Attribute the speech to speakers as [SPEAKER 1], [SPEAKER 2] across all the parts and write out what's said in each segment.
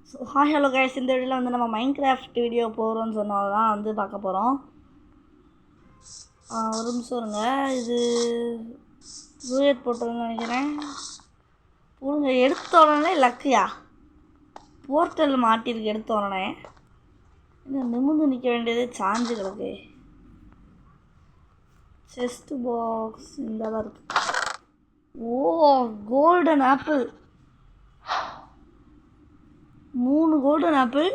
[SPEAKER 1] So hi hello guys, இந்த வீடியோவில் வந்து நம்ம மைன்கிராஃப்ட் வீடியோ போகிறோம்னு சொன்னால் தான் வந்து பார்க்க போகிறோம். ஒரு நிமிஷம் இருங்க, இது டூயட் போட்டதுன்னு நினைக்கிறேன். போடுங்க, எடுத்த உடனே லக்கியா போர்ட்டல் மாட்டிருக்கு. எடுத்த உடனே இன்னும் நிமிர்ந்து நிற்க வேண்டியது சாஞ்சு கிடக்கு. செஸ்ட் பாக்ஸ் இந்த தான் இருக்கு. ஓ, golden apple, 3 golden apple,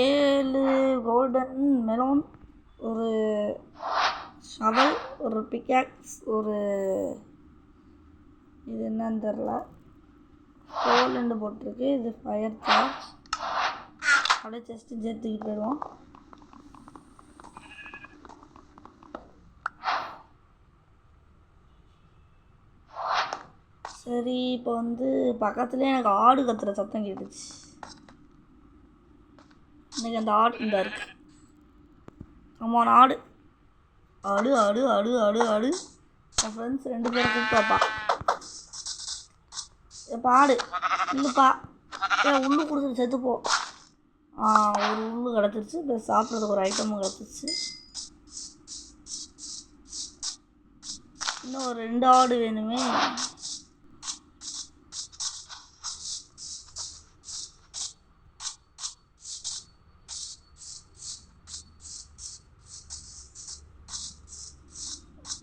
[SPEAKER 1] 7 golden melon, ஒரு ஷவல், ஒரு பிக்காக்ஸ், ஒரு இது என்னன்னு தெரில, கோல்டு போட்டிருக்கு. இது ஃபயர் சார்ஜ். அப்படியே செஸ்ட்டு சேர்த்துக்கிட்டு போயிடுவோம். சரி, இப்போ வந்து பக்கத்துலேயே எனக்கு ஆடு கத்துற சத்தம் கேட்டுச்சு. இன்றைக்கி அந்த ஆடு இந்த இருக்கு. ஆமாம், ஆடு ஆடு ஆடு ஆடு ஆடு ஆடு என் ஃப்ரெண்ட்ஸ் 2 பேரும் கூப்பிட்டாப்பா. எப்போ ஆடு இல்லைப்பா, உள்ளு கொடுத்துட்டு செத்துப்போ. ஒரு உள்ளு கிடச்சிருச்சு, இப்போ சாப்பிட்றதுக்கு ஒரு ஐட்டமும் கிடச்சிருச்சு. இன்னும் ஒரு 2 ஆடு வேணுமே.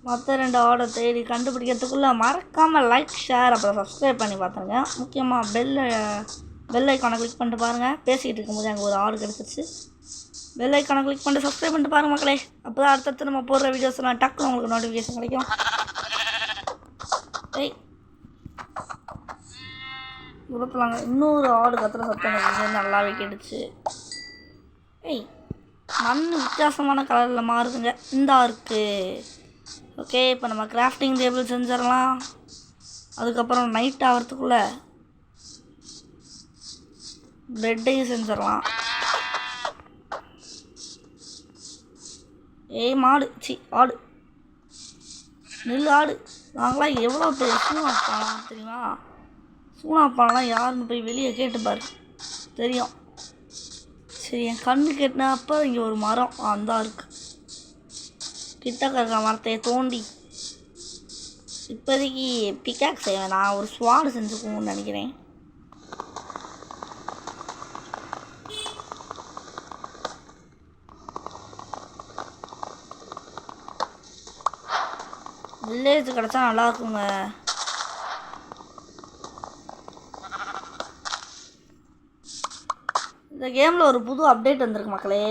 [SPEAKER 1] மற்ற 2 ஆடை தேடி கண்டுபிடிக்கிறதுக்குள்ளே மறக்காமல் லைக், ஷேர், அப்புறம் சப்ஸ்கிரைப் பண்ணி பார்த்துருங்க. முக்கியமாக பெல் ஐக்கானை கிளிக் பண்ணிட்டு பாருங்கள். பேசிக்கிட்டு இருக்கும்போது அங்கே ஒரு ஆடு கிடச்சிருச்சு. பெல் ஐக்கானை கிளிக் பண்ணிட்டு சப்ஸ்கிரைப் பண்ணிட்டு பாருங்கள் மக்களே. அப்போ தான் அடுத்தடுத்து நம்ம போடுற வீடியோஸ்லாம் டக்குன்னு உங்களுக்கு நோட்டிஃபிகேஷன் கிடைக்கும். உரத்துலாங்க இன்னொரு ஆடு கத்துற சத்தம் எனக்கு நல்லாவே கேட்டுச்சு. மண் வித்தியாசமான கலரில் மாறுதுங்க. இந்த இருக்குது. ஓகே, இப்போ நம்ம கிராஃப்டிங் டேபிள் செஞ்சிடலாம். அதுக்கப்புறம் நைட் ஆகிறதுக்குள்ளே பெட்டையும் செஞ்சிடலாம். மாடு ஆடு நெல் ஆடு. நாங்களாம் எவ்வளோ பெரிய சூனாப்பாலாம் தெரியுமா? சூனாப்பாலாம் யாருன்னு போய் வெளியே கேட்டுப்பார், தெரியும். சரி, என் கண்ணு கேட்டினப்போ இங்கே ஒரு மரம் அந்த இருக்குது. கிட்டக்க இருக்க மரத்தையை தோண்டி இப்போதைக்கு பிக்காக் செய்வேன். நான் ஒரு ஸ்வாடு செஞ்சுக்கணும்னு நினைக்கிறேன். வில்லேஜ் கிடச்சா நல்லா இருக்குங்க. இந்த கேமில் ஒரு புது அப்டேட் வந்திருக்கு மக்களே.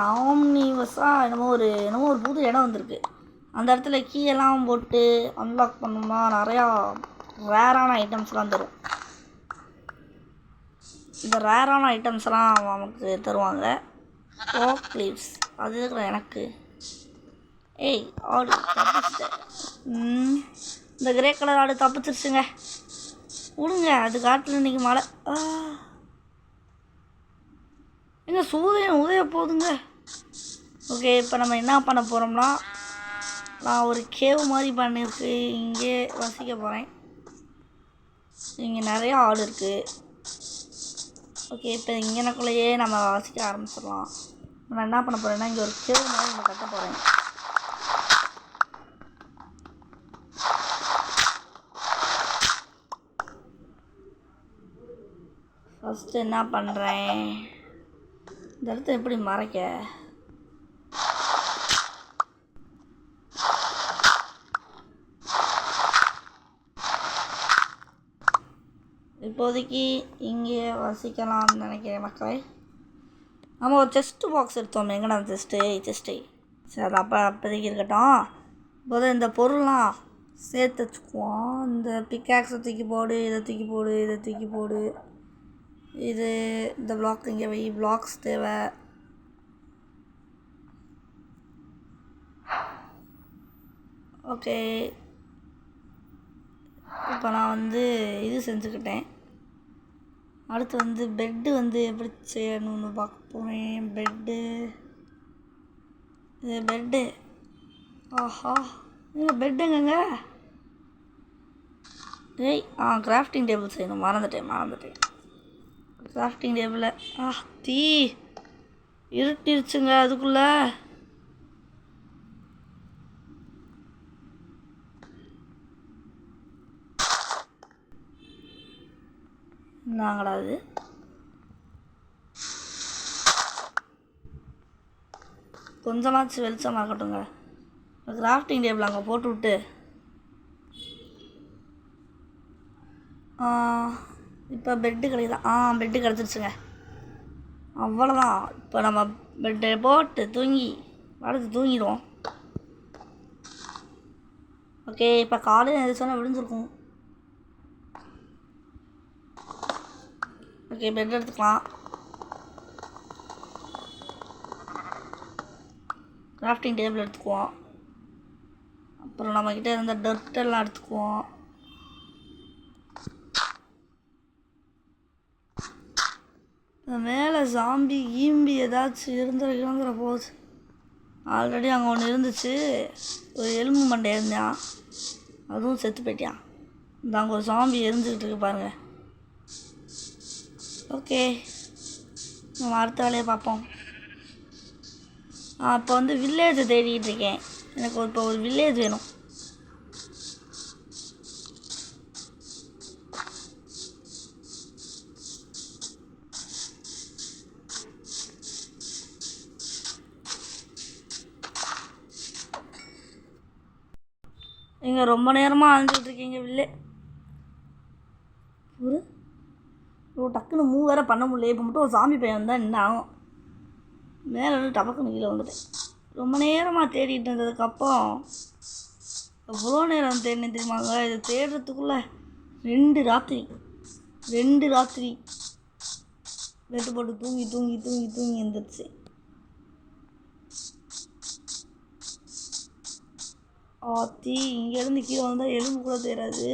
[SPEAKER 1] ஆம்னிவஸாக என்னமோ ஒரு புது இடம் வந்திருக்கு. அந்த இடத்துல கீயெல்லாம் போட்டு அன்லாக் பண்ணோம்னா நிறையா ரேரான ஐட்டம்ஸ்லாம் தரும். இந்த ரேரான ஐட்டம்ஸ்லாம் நமக்கு தருவாங்க. ஓக் லீவ்ஸ் அது இருக்கிற எனக்கு. ஆடு தப்பிச்சிட்டேன். இந்த கிரே கலர் ஆடு தப்பிச்சிருச்சுங்க. விடுங்க, அது காட்டில் இன்றைக்கி மழை. எங்க சூரியன் உதய போகுதுங்க. ஓகே, இப்போ நம்ம என்ன பண்ண போகிறோம்னா, நான் ஒரு கேவ் மாதிரி பண்ணியிருக்கு இங்கே வசிக்க போகிறேன். இங்கே நிறையா ஆடு இருக்குது. ஓகே, இப்போ இங்கனக்குள்ளேயே நம்ம வசிக்க ஆரம்பிச்சிடலாம். நான் என்ன பண்ண போகிறேன்னா, இங்கே ஒரு கேவ் மாதிரி நம்ம கட்ட போகிறேன். ஃபஸ்ட்டு என்ன பண்ணுறேன், இந்த இடத்த எப்படி மறைக்க? இப்போதைக்கு இங்கே வசிக்கலாம்னு நினைக்கிறேன் மக்களே. நம்ம ஒரு செஸ்ட்டு பாக்ஸ் எடுத்தோம். எங்கடா அந்த செஸ்ட்டு சரி, அது அப்போதைக்கு இருக்கட்டும். இப்போது இந்த பொருள்லாம் சேர்த்து வச்சுக்குவோம். இந்த பிக்காக்ஸை தூக்கி போடு, இதை தூக்கி போடு, இதை தூக்கி போடு, இந்த பிளாக் இங்கே வை. பிளாக்ஸ் தேவை. ஓகே, இப்போ நான் வந்து இது செஞ்சுக்கிட்டேன். அடுத்து வந்து பெட்டு வந்து எப்படி செய்யணும்னு பார்க்க போகிறேன். இது பெட்டு. ஆஹா, நீங்கள் பெட்டுங்க. கிராஃப்டிங் டேபிள் செய்யணும். மறந்துட்டேன். Grafting table. தீ இருட்டிருச்சுங்க அதுக்குள்ள. என்னங்கடா அது? கொஞ்சமாச்சு வெளிச்சமாக இருக்கட்டுங்க. கிராஃப்டிங் டேபிள் அங்கே போட்டு விட்டு இப்போ பெட்டு கிடைக்குதா? பெட்டு கிடச்சிருச்சுங்க. அவ்வளோதான். இப்போ நம்ம பெட்டை போட்டு தூங்கிடுவோம். ஓகே, இப்போ காலையில் எழுந்திரிச்சோன்னா விழுந்திருக்கும். ஓகே, பெட் எடுத்துக்கலாம். கிராஃப்டிங் டேபிள் எடுத்துக்குவோம். அப்புறம் நம்மக்கிட்ட இருந்த டர்ட்டெல்லாம் எடுத்துக்குவோம். மேலே ஜாம்பி ஏதாச்சும் இருந்துற போகுது. ஆல்ரெடி அங்கே ஒன்று இருந்துச்சு. ஒரு எலும்பு மண்டை இருந்தான், அதுவும் செத்து போயிட்டான். இந்த அங்கே ஒரு ஜாம்பி எரிஞ்சுக்கிட்டு இருக்கு பாருங்க. ஓகே, நம்ம அடுத்த வேலையை பார்ப்போம். இப்போ வந்து வில்லேஜை தேடிக்கிட்டு இருக்கேன். எனக்கு இப்போ ஒரு வில்லேஜ் வேணும். நீங்கள் ரொம்ப நேரமாக அழிஞ்சிட்டு இருக்கீங்க டக்குன்னு மூவ் வேறு பண்ண முடியல. இப்போ மட்டும் ஒரு சாமி பையன் வந்தால் என்ன ஆகும்? மேலே வந்து டபக்குன்னு கீழே வந்துட்டேன். ரொம்ப நேரமாக தேடிட்டு இருந்ததுக்கப்புறம் எவ்வளோ நேரம் தேடினேன் தெரியுமாங்க? இதை தேடுறதுக்குள்ளே 2 ராத்திரி வெட்டு போட்டு தூங்கி எழுந்திரிச்சு. இங்கேருந்து கீழே வந்தால் எலும்பு கூட தெரியாது,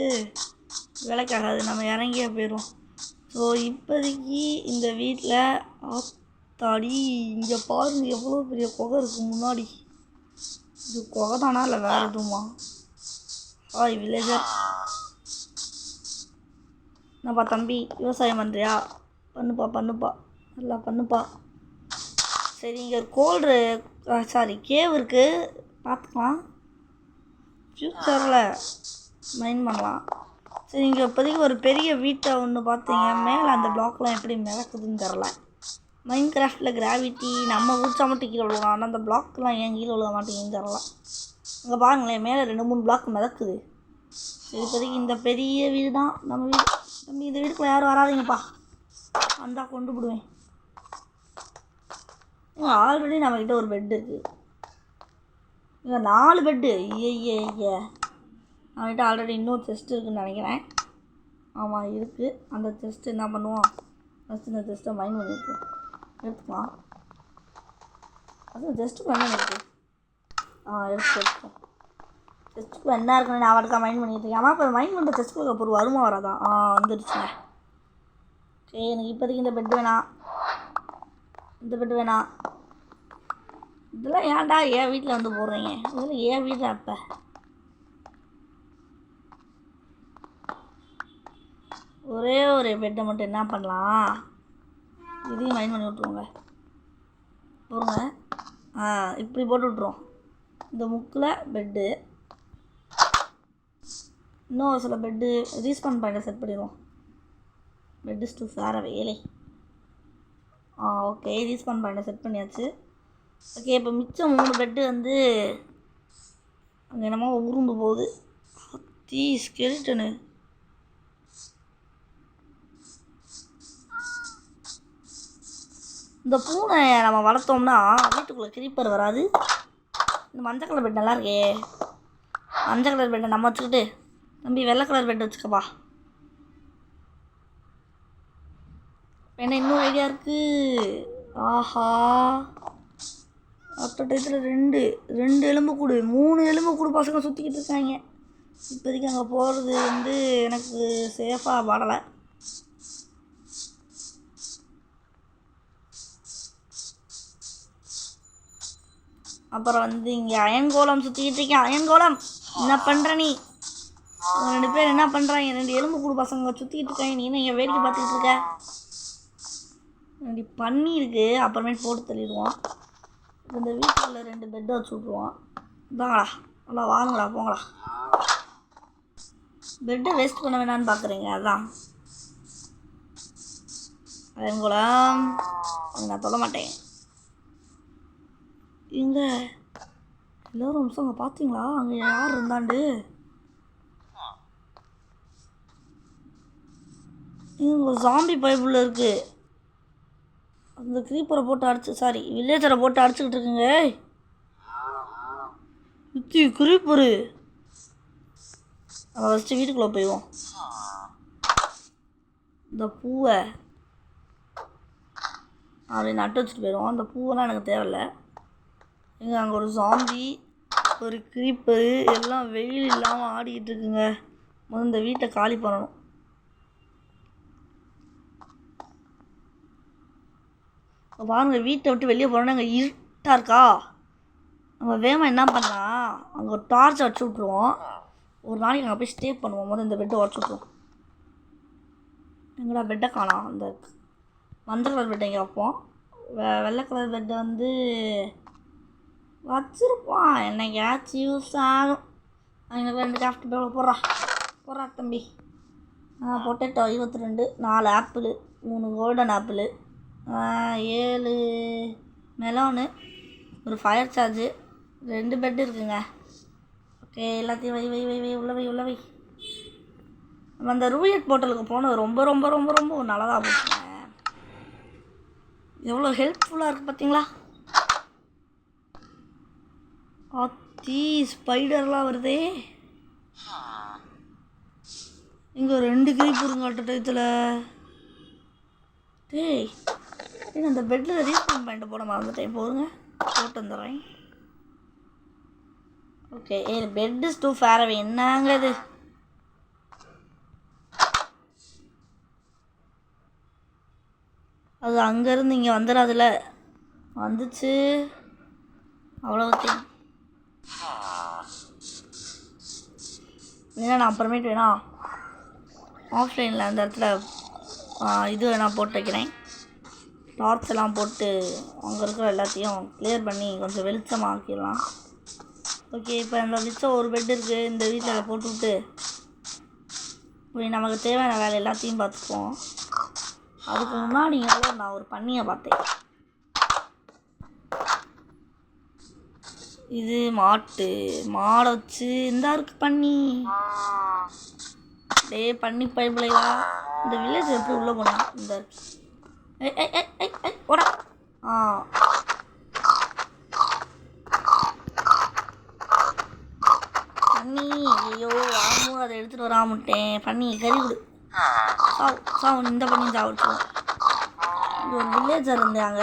[SPEAKER 1] வேலைக்காகாது, நம்ம இறங்கியே போயிடும். ஸோ இப்போதைக்கு இந்த வீட்டில் தாடி இங்கே பாருங்க எவ்வளோ பெரிய குகை இருக்குது முன்னாடி. இது குகை தானா இல்லை வேறு எதுவுமா? வில்லேஜர், என்னப்பா தம்பி, விவசாயம் பண்ணுறியா? பண்ணுப்பா நல்லா பண்ணுப்பா. சரி, இங்கே கேவ் இருக்குது, பார்த்துக்கலாம். ஃப்யூச்சரில் மைண்ட் பண்ணலாம். சரி, இங்கே இப்போதைக்கு ஒரு பெரிய வீட்டை ஒன்று பார்த்தீங்க. மேலே அந்த பிளாக்லாம் எப்படி மிதக்குதுன்னு தெரில. மைண்ட் கிராஃப்டில் கிராவிட்டி நம்ம ஊச்சா மட்டும் கீழே விழுவோம், ஆனால் அந்த பிளாக்லாம் ஏன் கீழே விழுக மாட்டேங்குன்னு தெரில. அங்கே பாருங்களேன், மேலே 2-3 பிளாக் மிதக்குது. சரி, இப்போதைக்கு இந்த பெரிய வீடு தான் நம்ம வீடு. தம்பி, இந்த வீட்டுக்குள்ளே யாரும் வராதிங்கப்பா, வந்தால் கொண்டு விடுவேன். ஆல்ரெடி நம்மக்கிட்ட ஒரு பெட் இருக்குது. இங்கே 4 பெட்டு. நம்மகிட்ட ஆல்ரெடி இன்னொரு செஸ்ட் இருக்குதுன்னு நினைக்கிறேன். ஆமாம், இருக்குது. அந்த செஸ்ட்டு என்ன பண்ணுவோம்? ஃபஸ்ட்டு இந்த செஸ்ட்டை மைண்ட் பண்ணி எடுத்துக்கலாம். அது செஸ்ட்டுக்கு என்ன இருக்குது? எடுத்துக்கோம். செஸ்ட்டுக்குள்ளே என்ன இருக்குன்னு நான் அவருக்கா மைண்ட் பண்ணிட்டு இருக்கேன். ஆனால் இப்போ மைண்ட் பண்ணுற செஸ்ட்டுக்குள்ள ஒரு வருமா வராதா? வந்துடுச்சுங்க. சரி, எனக்கு இப்போதைக்கு இந்த பெட் வேணாம். இதெல்லாம் ஏன்டா ஏன் வீட்டில் வந்து போடுறீங்க? இதெல்லாம் ஏன் வீடு? அப்போ ஒரே ஒரு பெட்டை மட்டும் என்ன பண்ணலாம், இதையும் மைண்ட் பண்ணி விட்ருவோங்க. போடுங்க. இப்படி போட்டு விட்ருவோம். இந்த முக்கில் பெட்டு, இன்னும் சில பெட்டு ரீஸ்பான் பாயிண்டை செட் பண்ணிடுவோம். Bed is too far away. Okay, respawn பாயிண்டை செட் பண்ணியாச்சு. ஓகே, இப்போ மிச்சம் 3 பெட்டு வந்து அங்கே என்னமோ உருண்டு போகுது. ஸ்கெலிட்டனு. இந்த பூனை நம்ம வளர்த்தோம்னா வீட்டுக்குள்ளே கிரீப்பர் வராது. இந்த மஞ்சள் கலர் பெட் நல்லா இருக்கே. மஞ்சள் கலர் பெட்டை நம்ம வச்சுக்கிட்டு, தம்பி வெள்ளை கலர் பெட் வச்சுக்கப்பா. என்ன இன்னொரு ஐடியா இருக்குது. அட்டத்தில் 2 எலும்பு கூடு, 3 எலும்பு கூடு பசங்க சுற்றிக்கிட்டு இருக்காங்க. இப்போதைக்கு அங்கே போகிறது வந்து எனக்கு சேஃபாக படலை. அப்புறம் வந்து இங்கே அயன்கோலம் சுற்றிக்கிட்டு இருக்கேன். அயன்கோலம், என்ன பண்ணுற நீ? 2 பேர் என்ன பண்ணுறாங்க? 2 எலும்பு கூடு பசங்க சுற்றிக்கிட்டு இருக்காங்க. நீ என்ன இங்கே வேடிக்கை பார்த்துக்கிட்டு இருக்க? இப்படி பண்ணியிருக்கு, அப்புறமேட்டு போட்டு தள்ளிடுவான். இந்த வீட்டில் 2 பெட்டை வச்சு விட்ருவான். இதாங்கடா, நல்லா வாங்குங்கடா, போங்கடா. பெட்டை வேஸ்ட் பண்ண வேணான்னு பார்க்குறீங்க, அதான் அதங்குலாம் நான் சொல்ல மாட்டேன். இங்கே எல்லோரும் நிமிஷம் அங்கே பார்த்தீங்களா? அங்கே யார் இருந்தாண்டு? இங்கே ஜாம்பி பைப்புள்ள இருக்குது. அந்த க்ரீப்பரை போட்டு அடிச்சு வில்லேஜரை போட்டு அடிச்சுக்கிட்டு இருக்குங்க. இத்தி க்ரீப்பரு. நம்ம ஃபஸ்ட்டு வீட்டுக்குள்ளே போயிடுவோம். இந்த பூவை அப்படி நட்டு வச்சுட்டு போயிடுவோம். அந்த பூவெல்லாம் எனக்கு தேவையில்லை. இங்கே அங்கே ஒரு ஜாம்பி, ஒரு க்ரீப்பரு எல்லாம் வெயில் இல்லாமல் ஆடிக்கிட்டு இருக்குங்க. முதல்ல இந்த வீட்டை காலி பண்ணணும். பாருங்க, வீட்டை விட்டு வெளியே போனோன்னா அங்கே இருட்டாக இருக்கா. நம்ம வேகமாக என்ன பண்ணலாம், அங்கே ஒரு டார்ச் வச்சு விட்ருவோம். ஒரு நாளைக்கு அங்கே போய் ஸ்டே பண்ணுவோம். முதல்ல இந்த பெட்டை உடச்சி விட்ருவோம். எங்கடா பெட்டை காணோம். அந்த மஞ்சள் கலர் பெட்டை இங்கே வைப்போம். வெள்ளை கலர் பெட்டை வந்து வச்சுருப்போம், என்னைக்காச்சும் யூஸ் ஆகும். அங்கே 2 கிராஃப்ட் பேவில் போடுறா தம்பி. பொட்டேட்டோ 22, 4 ஆப்பிள், 3 கோல்டன் ஆப்பிள், 7 மெலோனு, ஒரு ஃபயர் சார்ஜு, 2 பெட்டு இருக்குங்க. ஓகே, எல்லாத்தையும் வை உள்ள வை. நம்ம அந்த ரூயட் போர்ட்டலுக்கு போனது ரொம்ப ரொம்ப ரொம்ப ரொம்ப நல்லதாக போச்சுங்க. எவ்வளோ ஹெல்ப்ஃபுல்லாக இருக்குது பார்த்தீங்களா? அத்தி ஸ்பைடர்லாம் வருதே. இங்கே 2 க்ரீப்பருங்க டயத்தில். டேய், அந்த பெட்டில் ரீஸ்பான் பாயிண்ட் போட மறந்துட்டேன். போதுங்க, போட்டு வந்துடுறேன். Okay, bed is too far away. என்னங்க இது? அது அங்கேருந்து இங்கே வந்துடாதுல. வந்துச்சு, அவ்வளோத்தையும். ஏன்னா நான் அப்புறமேட்டு வேணா ஆஃப்லைனில் அந்த இடத்துல இது வேணா போட்டு வைக்கிறேன். டார்ச் எல்லாம் போட்டு அங்கே இருக்கிற எல்லாத்தையும் கிளியர் பண்ணி கொஞ்சம் வெளிச்சமாக ஆக்கிடலாம். ஓகே, இப்போ இந்த மிச்சம் ஒரு பெட் இருக்குது. இந்த வீட்டில் அதை போட்டு விட்டு போய் நமக்கு தேவையான வேலை எல்லாத்தையும் பார்த்துப்போம். அதுக்கு முன்னாடி நான் ஒரு பண்ணியை பார்த்தேன். இது மாடை வச்சு இந்த இருக்கு பண்ணி. டே பண்ணி பைப்பிள்ளையா, இந்த வில்லேஜ் எப்படி உள்ளே போனேன்? இந்த ஓடா. பண்ணி, ஐயோ ஆமும் அதை எடுத்துகிட்டு வராமட்டேன். பண்ணி கறி விடு. சாவு இந்த பண்ணி சாப்பிடுவோம். இது ஒரு வில்லேஜர் இருந்தாங்க,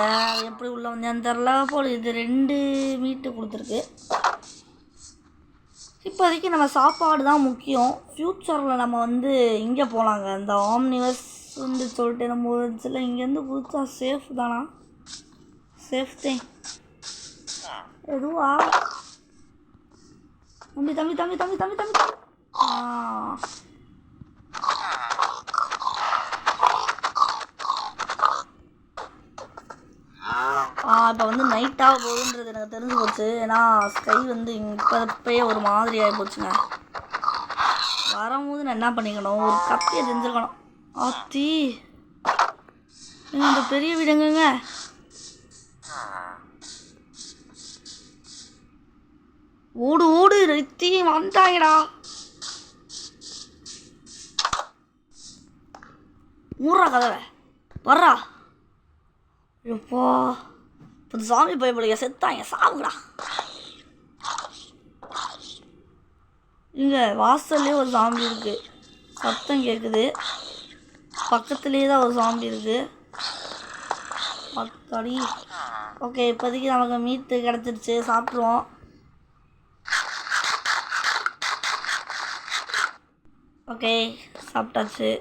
[SPEAKER 1] எப்படி உள்ளே வந்தேன்னு தெரில போல். இது 2 மீட்டு கொடுத்துருக்கு. இப்போதைக்கு நம்ம சாப்பாடு தான் முக்கியம். ஃப்யூச்சரில் நம்ம வந்து இங்கே போகலாங்க, இந்த ஆம்னிவர்ஸ் வந்து சொல்லிட்டு நம்ம ஒரு இடத்துல இங்கேருந்து கொடுத்தா சேஃப் தானா? சேஃப்தே எதுவா? தம்பி இப்போ வந்து நைட்டாக போகுதுன்றது எனக்கு தெரிஞ்சு போச்சு. ஏன்னா ஸ்கை வந்து இப்போயே ஒரு மாதிரி ஆகி போச்சுங்க. வரும்போது நான் என்ன பண்ணிக்கணும், ஒரு கத்தியை செஞ்சுருக்கணும். ஆத்தி, இந்த பெரிய வீடுங்க. ஓடு ரெத்தி வந்தாங்கடா. மூடுறா கதவை, வர்றா. எப்போ இப்போ சாமி பயப்படுங்க, செத்தாங்க, சாவுங்கடா. இங்கே வாசல்லே ஒரு சாமி இருக்குது, சத்தம் கேட்குது. பக்கத்துலேயே தான் ஒரு சாமி இருக்குது. பத்தாடி. ஓகே, இப்போதைக்கு நமக்கு மீட்டு கிடச்சிருச்சு, சாப்பிட்ருவோம். ஓகே, சாப்பிட்டாச்சு.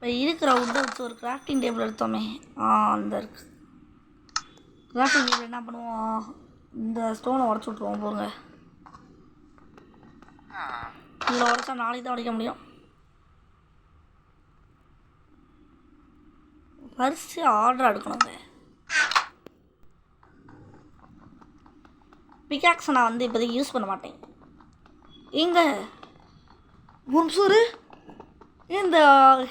[SPEAKER 1] இப்போ இருக்கிற வுட்டை வச்சு ஒரு கிராஃப்டிங் டேபிள் எடுத்தோமே, அந்த இருக்குது. கிராஃப்டிங் டேபிள் என்ன பண்ணுவோம், இந்த ஸ்டோனை உடச்சி விட்ருவோம் போங்க. இதில் உடச்சா நாளைக்கு தான் உடைக்க முடியும். பரிசு ஆர்டர் எடுக்கணுங்க. பிகாக்ஸை நான் வந்து இப்போதைக்கு யூஸ் பண்ண மாட்டேன். எங்க முன்சூர் இந்த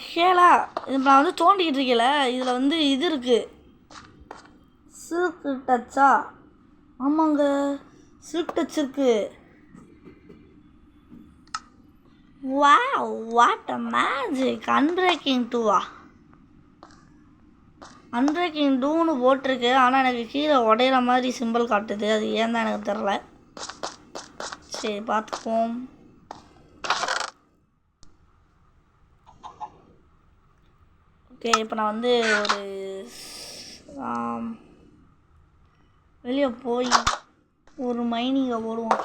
[SPEAKER 1] ஹேலா இது நான் வந்து தோண்டிக்கிட்டு இருக்கல. இதில் வந்து இது இருக்குது, சில்க் டச்சா. ஆமாங்க, சில்க் டச் இருக்குது. Wow, what a magic. Unbreaking 2வா? அன்பிரேக்கிங் 2ன்னு போட்டிருக்கு. ஆனால் எனக்கு கீழே உடையிற மாதிரி சிம்பிள் காட்டுது. அது ஏன் தான் எனக்கு தெரில. சரி பார்த்துப்போம். ஓகே, இப்போ நான் வந்து ஒரு வெளியே போய் ஒரு மைனிங்கை போடுவோம்.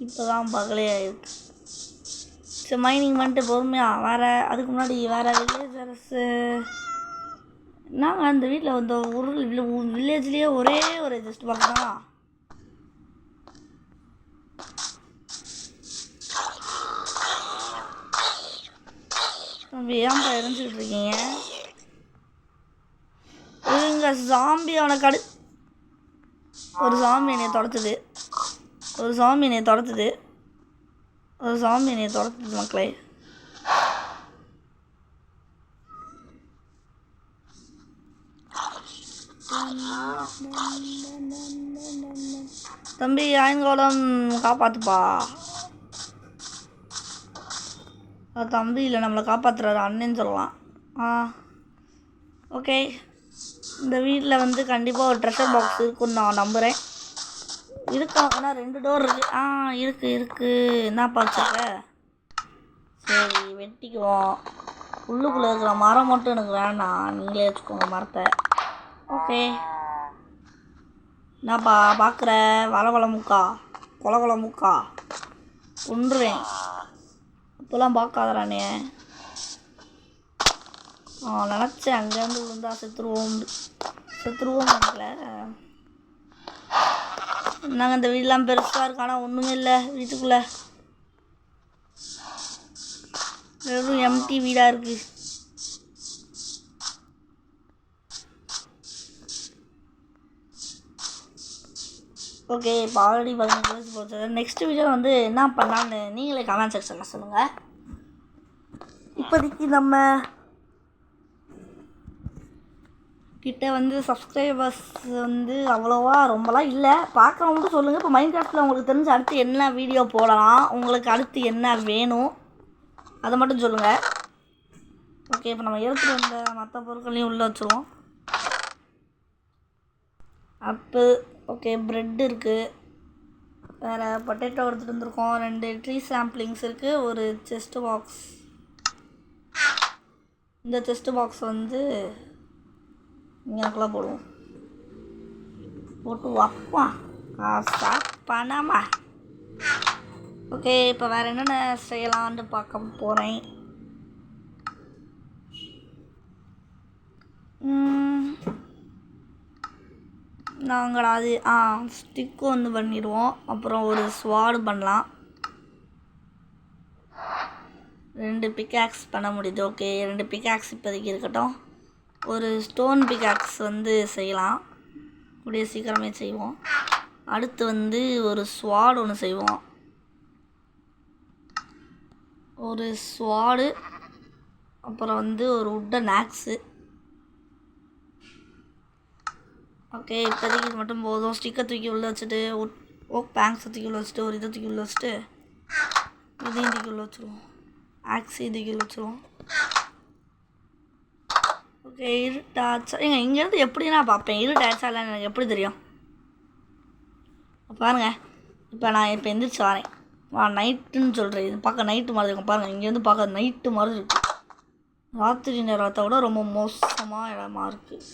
[SPEAKER 1] இப்போ தான் பகலே ஆயிருக்கு. சரி, மைனிங் பண்ணிட்டு பொறுமையாக வேறு. அதுக்கு முன்னாடி வேறு வில்லேஜர்ஸு நாங்கள் அந்த வீட்டில் வந்து ஒரு வில்லேஜ்லேயே ஒரே ஒரு ஜஸ்ட் பாக்ஸ் தான். ஏன்பா எரிஞ்சிக்கிட்டு இருக்கீங்க? இவங்க ஜாம்பி அவனை ஒரு சாமி என்னை துரத்துது. மக்களே. தம்பி ஆயன்கோலம் காப்பாத்துப்பா. தம்பி இல்லை, நம்மளை காப்பாற்றுறாரு, அண்ணன்னு சொல்லலாம். ஓகே, இந்த வீட்டில் வந்து கண்டிப்பாக ஒரு ட்ரெஷர் பாக்ஸ் இருக்குன்னு நான் நம்புகிறேன். இருக்கா? ஆனால் 2 டோர் இருக்குது. இருக்குது. என்ன பார்த்துக்க? சரி, வெட்டிக்குவோம். உள்ளுக்குள்ளே இருக்கிற மரம் மட்டும் எனக்கு வேணாம், நீங்களே வச்சுக்கோங்க மரத்தை. ஓகே, என்னப்பா பார்க்குற? கொல முக்கா கொன்றுவேன். இப்போலாம் பார்க்காதரானே. நினச்சேன் அங்கேருந்து விழுந்தா செத்துருவோம் நினைக்கல. நாங்கள் இந்த வீடெலாம் பெருசாக இருக்கு, ஆனால் ஒன்றுமே இல்லை வீட்டுக்குள்ளே. வெறும் எம்டி வீடாக இருக்குது. ஓகே, இப்போ ஆல்ரெடி 15 நிமிஷம் போச்சு. நெக்ஸ்ட் வீடியோ வந்து என்ன பண்ணலான்னு நீங்களே கமெண்ட் செக்ஷனில் சொல்லுங்கள். இப்போதைக்கு நம்ம கிட்ட வந்து சப்ஸ்கிரைபர்ஸ் வந்து அவ்வளோவா ரொம்பலாம் இல்லை. பார்க்குறவங்க மட்டும் சொல்லுங்கள். இப்போ மைன்கிராஃப்டில் உங்களுக்கு தெரிஞ்ச அடுத்து என்ன வீடியோ போடலாம், உங்களுக்கு அடுத்து என்ன வேணும், அதை மட்டும் சொல்லுங்கள். ஓகே, இப்போ நம்ம எடுத்துகிட்டு வந்த மற்ற பொருட்களையும் உள்ளே வச்சுருவோம். ஆப்பிள், ஓகே, ப்ரெட் இருக்குது. வேறு பொட்டேட்டோ எடுத்துகிட்டு வந்திருக்கோம். 2 ட்ரீ சாம்பிளிங்ஸ் இருக்குது. ஒரு செஸ்ட் பாக்ஸ். இந்த செஸ்ட் பாக்ஸ் வந்து இங்கேக்குள்ளே போடுவோம். போட்டு வைப்பா காசா பணமா. ஓகே, இப்போ வேறு என்னென்ன செய்யலான்னு பார்க்க போகிறேன். நாங்கள் அது ஸ்டிக்கு வந்து பண்ணிடுவோம். அப்புறம் ஒரு ஸ்வாடு பண்ணலாம். 2 பிக்காக்ஸ் பண்ண முடியுது. ஓகே, 2 பிக்காக்ஸ் இப்போதைக்கு இருக்கட்டும். ஒரு ஸ்டோன் பிக்காக்ஸ் வந்து செய்யலாம், கூடிய சீக்கிரமே செய்வோம். அடுத்து வந்து ஒரு ஸ்வாடு ஒன்று செய்வோம். ஒரு ஸ்வாடு, அப்புறம் வந்து ஒரு உட்டன் ஆக்ஸு. ஓகே, இப்போதைக்கு இது மட்டும் போதும். ஸ்டிக்கை தூக்கி உள்ளே வச்சுட்டு, ஓக் பேங்க்ஸை தூக்கி உள்ளே வச்சுட்டு, ஒரு இதை தூக்கி உள்ளே வச்சுட்டு, இதையும் தூக்கி உள்ளே வச்சுருவோம். ஆக்ஸையும் தூக்கி உள்ளே வச்சுருவோம். ஓகே, இருட்டாச்சா? இங்கேருந்து எப்படி நான் பார்ப்பேன் இருட்டாச்சா இல்லைன்னு எனக்கு எப்படி தெரியும்? பாருங்கள், இப்போ நான் எந்திரிச்சு வரேன். நைட்டுன்னு சொல்கிறேன். இது பார்க்க நைட்டு மாதிரி இருக்கும். பாருங்கள், இங்கேருந்து பார்க்க நைட்டு மாதிரி இருக்குது. ராத்திரி நேரத்தை விட ரொம்ப மோசமாக இடமா இருக்குது.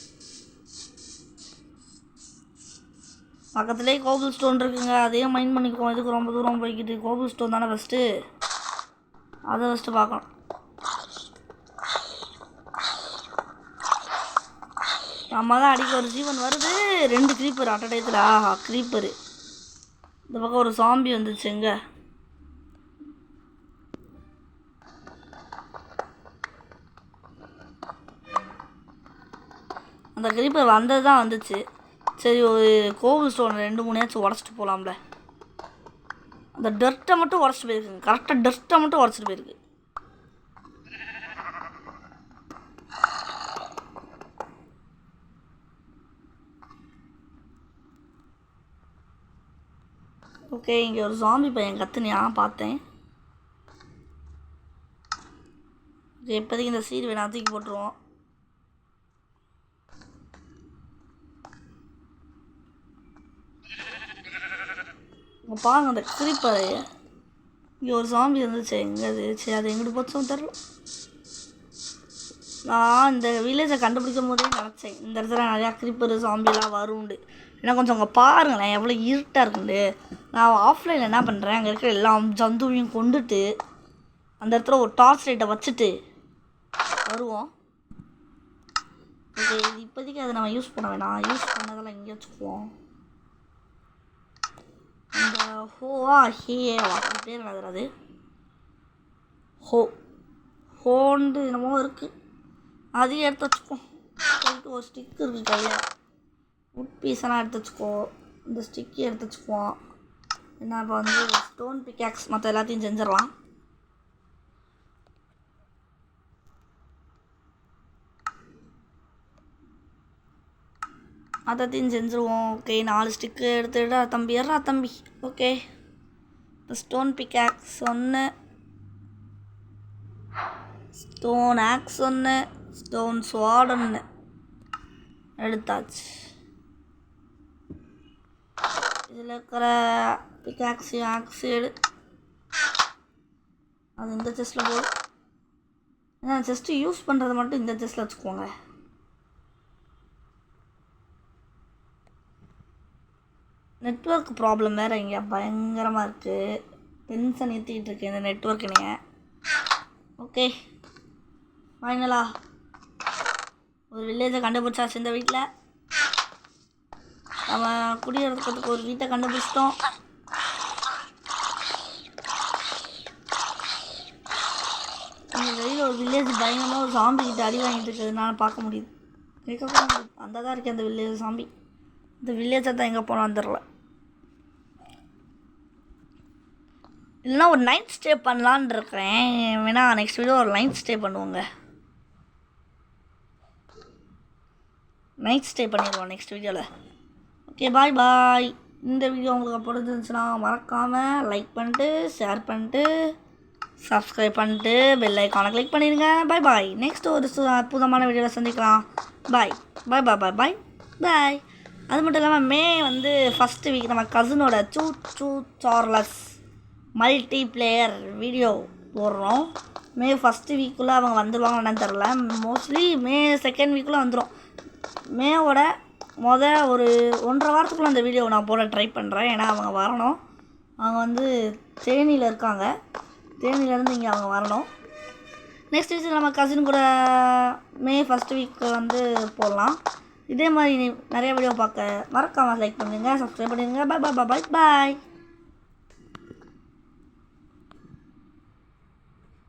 [SPEAKER 1] பக்கத்துலேயே கோபிள் ஸ்டோன் இருக்குங்க, அதையும் மைண்ட் பண்ணிக்குவோம். இதுக்கு ரொம்ப தூரம் போய்கிட்டு கோபிள் ஸ்டோன் தானே ஃபஸ்ட்டு, அதை ஃபஸ்ட்டு பார்க்கணும். நம்ம தான் அடிக்க ஒரு ஜீவன் வருது. 2 க்ரீப்பர் அட் அ டயத்தில். ஆஹா க்ரீப்பரு. இந்த பக்கம் ஒரு சாம்பி வந்துச்சு. எங்க அந்த க்ரீப்பர் வந்தது தான் வந்துச்சு. சரி ஒரு கோவில் ஸ்டோன் 2-3 உடச்சிட்டு போகலாம்ல. அந்த டர்ட்டை மட்டும் உடச்சிட்டு போயிருக்குங்க. கரெக்டாக டர்ட்டை மட்டும் உடச்சிட்டு போயிருக்கு. ஓகே இங்கே ஒரு ஜாம்பி பையன் கத்துனியா பார்த்தேன். இப்போதைக்கு இந்த சீடு வேணா தூக்கி போட்டுருவோம். பாருங்க அந்த க்ரீப்பரு. இங்கே ஒரு சாம்பி இருந்துச்சு. எங்கே அது? சரி அது எங்கிட்டு போச்சும் தெரில. நான் இந்த வில்லேஜை கண்டுபிடிக்கும் போதே நினச்சேன் இந்த இடத்துல நிறையா க்ரீப்பரு சாம்பிலாம் வரும்ண்டு. ஏன்னா கொஞ்சம் அங்கே பாருங்களேன் எவ்வளோ இருட்டாக இருக்குண்டு. நான் ஆஃப்லைனில் என்ன பண்ணுறேன், அங்கே இருக்கிற எல்லா ஜந்துவையும் கொண்டுட்டு அந்த இடத்துல ஒரு டார்ச் லைட்டை வச்சுட்டு வருவோம். ஓகே இது இப்போதைக்கு அதை நம்ம யூஸ் பண்ண வேணாம். யூஸ் பண்ணதெல்லாம் இங்கே வச்சுக்குவோம். இந்த ஹோவா ஹேவா பேர் என்னது? அது ஹோண்டு என்னமோ இருக்குது. அதையும் எடுத்து வச்சுக்குவோம். ஒரு ஸ்டிக் இருக்குது கையில். உட் பீஸெல்லாம் எடுத்து வச்சுக்கோ. இந்த ஸ்டிக்கை எடுத்து வச்சுக்குவோம். என்ன இப்போ வந்து ஸ்டோன் பிக்காக்ஸ் மற்ற எல்லாத்தையும் செஞ்சிடலாம். அதையும் செஞ்சுருவோம். ஓகே 4 ஸ்டிக்கு எடுத்துடா தம்பி. ஏறா தம்பி. ஓகே இப்போ stone pickaxe 1, stone axe 1, stone sword 1 எடுத்தாச்சு. இதில் இருக்கிற பிக்காக்ஸு ஆக்ஸு அது இந்த செஸ்ட்டில் போடும். ஏன்னா செஸ்ட்டு யூஸ் பண்ணுறது மட்டும் இந்த செஸ்ட்டில் வச்சுக்கோங்க. நெட்வொர்க் ப்ராப்ளம் வேறு இங்கே பயங்கரமாக இருக்குது. டென்ஷன் ஏற்றிக்கிட்டு இருக்கு இந்த நெட்வொர்க்குனிங்க. ஓகே ஃபைனலாக ஒரு வில்லேஜை கண்டுபிடிச்சாச்சு. இந்த வீட்டில் நம்ம குடியிருக்கிறதுக்கு ஒரு வீட்டை கண்டுபிடிச்சிட்டோம். இந்த வெளியில் ஒரு வில்லேஜ் பயங்கரமாக ஒரு சாம்பி கிட்ட அடி வாங்கிட்டு இருக்கிறதுனால பார்க்க முடியுது. கேட்க முடியுது. அந்த தான் இருக்குது அந்த வில்லேஜ் சாம்பி. இந்த வில்லேஜை தான் எங்கே போனால் வந்துடல. இல்லைனா ஒரு நைட் ஸ்டே பண்ணலான்னு இருக்கிறேன். வேணா நெக்ஸ்ட் வீடியோ ஒரு நைட் ஸ்டே பண்ணுவோங்க. நைட் ஸ்டே பண்ணிடுவோம் நெக்ஸ்ட் வீடியோவில். ஓகே பாய் பாய். இந்த வீடியோ உங்களுக்கு பிடிச்சிருந்துச்சுன்னா மறக்காமல் லைக் பண்ணிட்டு ஷேர் பண்ணிட்டு சப்ஸ்கிரைப் பண்ணிட்டு பெல் ஐக்கானை கிளிக் பண்ணிடுங்க. பாய் பாய். நெக்ஸ்ட் ஒரு அற்புதமான வீடியோவில் சந்திக்கலாம். பாய் பாய் பாய் பாய் பாய் பாய். அது மட்டும் இல்லாமல் மே வந்து ஃபஸ்ட்டு வீக் நம்ம கசினோட சார்லஸ் மல்டி பிளேயர் வீடியோ போடுறோம். மே ஃபஸ்ட்டு வீக்குள்ளே அவங்க வந்துடுவாங்கன்னு தெரில. மோஸ்ட்லி மே செகண்ட் வீக்குள்ளே வந்துடும். மேவோட ஒரு 1.5 வாரத்துக்குள்ளே அந்த வீடியோ நான் போட ட்ரை பண்ணுறேன். ஏன்னா அவங்க வரணும். அவங்க வந்து தேனியில் இருக்காங்க. தேனியிலேருந்து இங்கே அவங்க வரணும். நெக்ஸ்ட் வீக் நம்ம கசின் கூட மே ஃபஸ்ட் வீக் வந்து போடலாம். இதே மாதிரி நிறைய வீடியோ பார்க்க மறக்காமல் லைக் பண்ணுங்கள், சப்ஸ்கிரைப் பண்ணிடுங்க. பாய் பாய் பாய் பாய்.